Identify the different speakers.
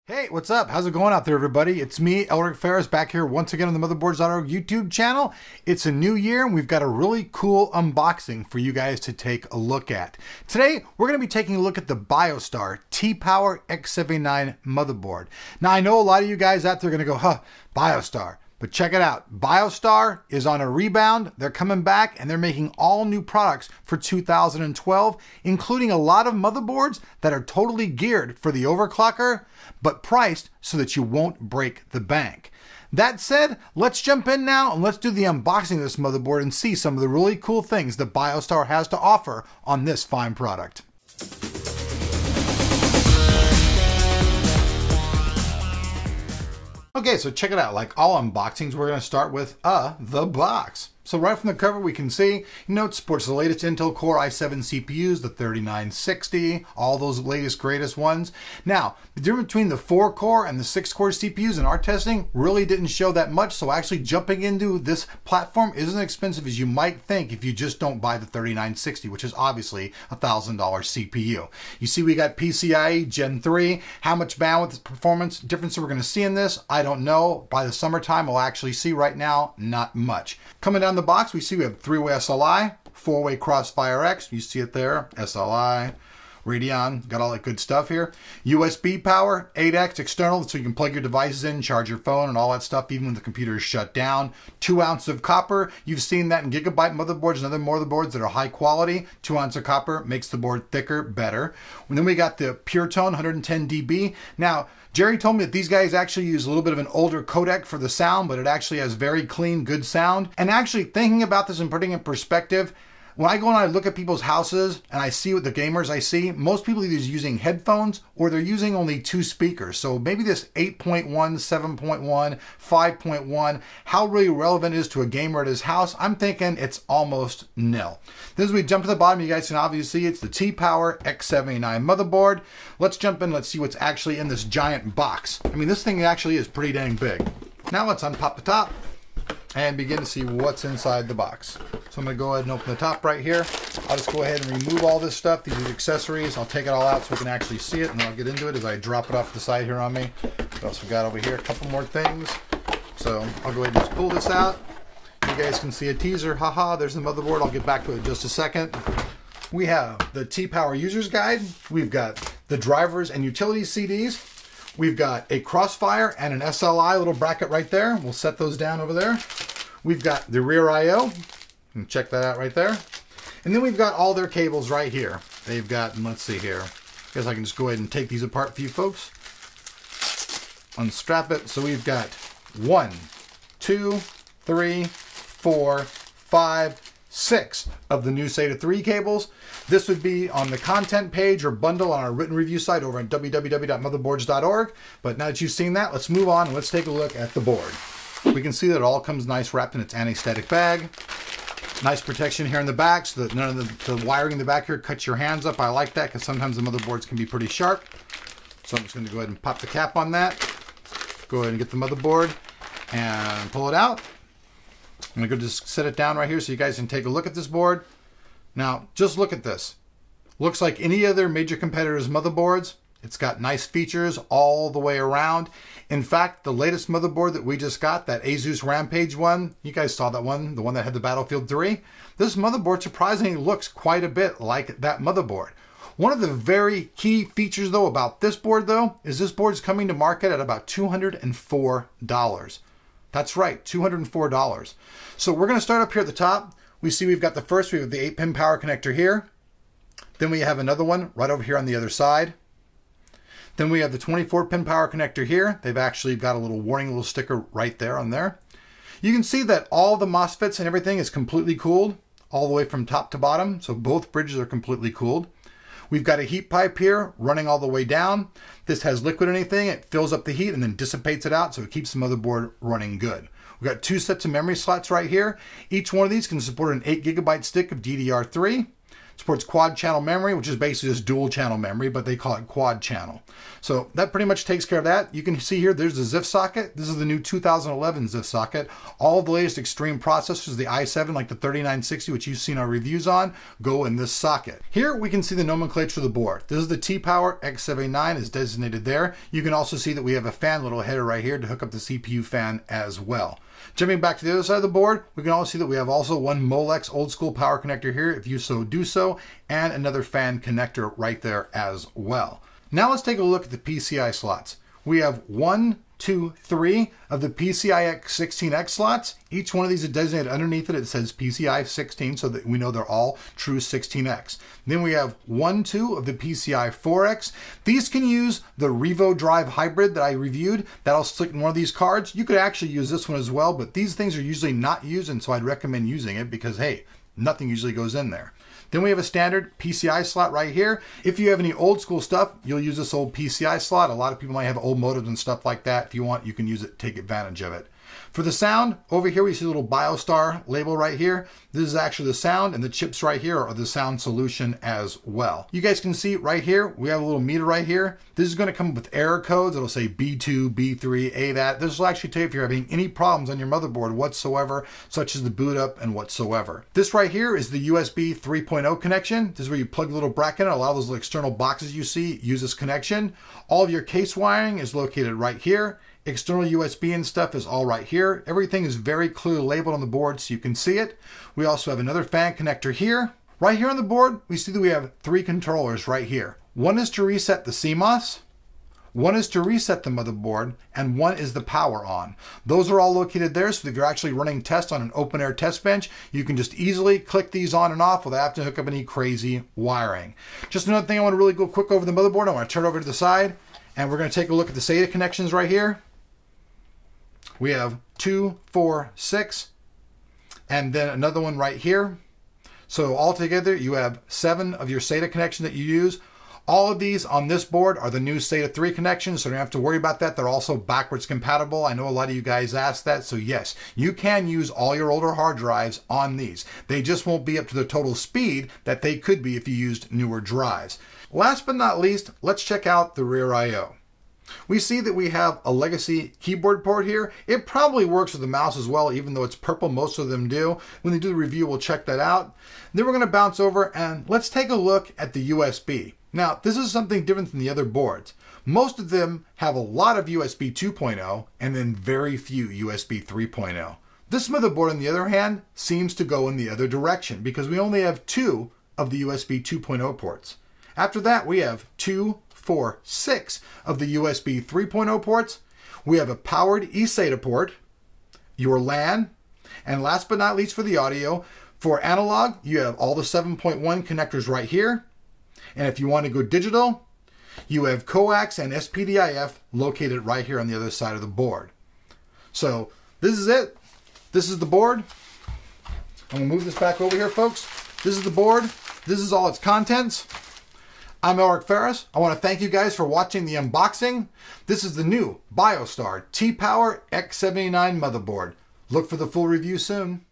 Speaker 1: Hey, what's up? How's it going out there, everybody? It's me, Elric Ferris, back here once again on the Motherboards.org YouTube channel. It's a new year, and we've got a really cool unboxing for you guys to take a look at. Today, we're going to be taking a look at the Biostar TPower X79 Motherboard. Now, I know a lot of you guys out there are going to go, huh, Biostar. But check it out. Biostar is on a rebound. They're coming back and they're making all new products for 2012, including a lot of motherboards that are totally geared for the overclocker, but priced so that you won't break the bank. That said, let's jump in now and let's do the unboxing of this motherboard and see some of the really cool things that Biostar has to offer on this fine product. Okay, so check it out. Like all unboxings, we're going to start with the box. So right from the cover, we can see, it supports the latest Intel Core i7 CPUs, the 3960, all those latest, greatest ones. Now, the difference between the 4-core and the 6-core CPUs in our testing really didn't show that much, so actually jumping into this platform isn't expensive as you might think if you just don't buy the 3960, which is obviously a $1,000 CPU. You see we got PCIe Gen 3. How much bandwidth performance difference we're going to see in this, I don't know. By the summertime, we'll actually see. Right now, not much. Coming down the box, we see we have 3-way SLI, 4-way CrossFireX, you see it there, SLI, Radeon, got all that good stuff here. USB power, 8X external, so you can plug your devices in, charge your phone and all that stuff, even when the computer is shut down. 2 ounces of copper, you've seen that in gigabyte motherboards and other motherboards that are high quality. 2 ounces of copper makes the board thicker, better. And then we got the Pure Tone, 110 dB. Now, Jerry told me that these guys actually use a little bit of an older codec for the sound, but it actually has very clean, good sound. And actually thinking about this and putting it in perspective, when I go and I look at people's houses and I see what the gamers I see, most people either using headphones or they're using only 2 speakers. So maybe this 8.1, 7.1, 5.1, how really relevant it is to a gamer at his house, I'm thinking it's almost nil. Then as we jump to the bottom, you guys can obviously see it's the TPower X79 motherboard. Let's jump in, let's see what's actually in this giant box. I mean, this thing actually is pretty dang big. Now let's unpop the top and begin to see what's inside the box. So I'm going to go ahead and open the top right here. I'll just go ahead and remove all this stuff. These are the accessories. I'll take it all out so we can actually see it, and then I'll get into it as I drop it off the side here on me. What else we got over here? A couple more things. So I'll go ahead and just pull this out. You guys can see a teaser. Haha, there's the motherboard. I'll get back to it in just a second. We have the TPower User's Guide. We've got the drivers and utility CDs. We've got a Crossfire and an SLI little bracket right there. We'll set those down over there. We've got the rear I/O. And check that out right there. And then we've got all their cables right here. They've got, let's see here. I guess I can just go ahead and take these apart for you folks. Unstrap it. So we've got 1, 2, 3, 4, 5, 6 of the new SATA 3 cables. This would be on the content page or bundle on our written review site over at www.motherboards.org. But now that you've seen that, let's move on and let's take a look at the board. We can see that it all comes nice wrapped in its anti-static bag. Nice protection here in the back so that none of the wiring in the back here cuts your hands up. I like that because sometimes the motherboards can be pretty sharp. So I'm just going to go ahead and pop the cap on that. Go ahead and get the motherboard and pull it out. I'm going to go just set it down right here so you guys can take a look at this board. Now, just look at this. Looks like any other major competitor's motherboards. It's got nice features all the way around. In fact, the latest motherboard that we just got, that Asus Rampage one, you guys saw that one, the one that had the Battlefield 3. This motherboard surprisingly looks quite a bit like that motherboard. One of the very key features though about this board though, is this board is coming to market at about $204. That's right, $204. So we're going to start up here at the top. We see we've got the first, we have the 8-pin power connector here. Then we have another one right over here on the other side. Then we have the 24-pin power connector here. They've actually got a little warning little sticker right there on there. You can see that all the MOSFETs and everything is completely cooled all the way from top to bottom. So both bridges are completely cooled. We've got a heat pipe here running all the way down. This has liquid anything. It fills up the heat and then dissipates it out so it keeps the motherboard running good. We've got 2 sets of memory slots right here. Each one of these can support an 8 GB stick of DDR3. Supports quad channel memory, which is basically just dual channel memory, but they call it quad channel. So that pretty much takes care of that. You can see here, there's the ZIF socket. This is the new 2011 ZIF socket. All of the latest extreme processors, the i7, like the 3960, which you've seen our reviews on, go in this socket. Here we can see the nomenclature of the board. This is the TPower X79 is designated there. You can also see that we have a fan little header right here to hook up the CPU fan as well. Jumping back to the other side of the board, we can also see that we have also one Molex old school power connector here, if you so do so, and another fan connector right there as well. Now let's take a look at the PCI slots. We have 1, 2, 3 of the PCI X16X slots. Each one of these is designated underneath it. It says PCI 16, so that we know they're all true 16X. Then we have 1, 2 of the PCI 4X. These can use the Revo drive hybrid that I reviewed. That'll stick in one of these cards. You could actually use this one as well, but these things are usually not used, and so I'd recommend using it because, hey, nothing usually goes in there. Then we have a standard PCI slot right here. If you have any old school stuff, you'll use this old PCI slot. A lot of people might have old modems and stuff like that. If you want, you can use it, take advantage of it. For the sound, over here we see a little Biostar label right here. This is actually the sound, and the chips right here are the sound solution as well. You guys can see right here, we have a little meter right here. This is going to come with error codes. It'll say B2, B3, ATAT. This will actually tell you if you're having any problems on your motherboard whatsoever, such as the boot up and whatsoever. This right here is the USB 3.0 connection. This is where you plug the little bracket in. A lot of those little external boxes you see use this connection. All of your case wiring is located right here. External USB and stuff is all right here. Everything is very clearly labeled on the board so you can see it. We also have another fan connector here. Right here on the board, we see that we have 3 controllers right here. One is to reset the CMOS, one is to reset the motherboard, and one is the power on. Those are all located there, so if you're actually running tests on an open air test bench, you can just easily click these on and off without having to hook up any crazy wiring. Just another thing I want to really go quick over the motherboard. I want to turn over to the side, and we're going to take a look at the SATA connections right here. We have 2, 4, 6, and then another one right here. So altogether, you have 7 of your SATA connections that you use. All of these on this board are the new SATA 3 connections, so you don't have to worry about that. They're also backwards compatible. I know a lot of you guys asked that, so yes, you can use all your older hard drives on these. They just won't be up to the total speed that they could be if you used newer drives. Last but not least, let's check out the rear I/O. We see that we have a legacy keyboard port here. It probably works with the mouse as well, even though it's purple, most of them do. When they do the review, we'll check that out. Then we're going to bounce over and let's take a look at the USB. Now, this is something different than the other boards. Most of them have a lot of USB 2.0 and then very few USB 3.0. This motherboard, on the other hand, seems to go in the other direction because we only have 2 of the USB 2.0 ports. After that, we have 2, 4, 6 of the USB 3.0 ports. We have a powered eSATA port, your LAN, and last but not least for the audio, for analog, you have all the 7.1 connectors right here. And if you want to go digital, you have coax and SPDIF located right here on the other side of the board. So this is it. This is the board. I'm going to move this back over here, folks. This is the board. This is all its contents. I'm Eric Ferris. I want to thank you guys for watching the unboxing. This is the new Biostar TPower X79 motherboard. Look for the full review soon.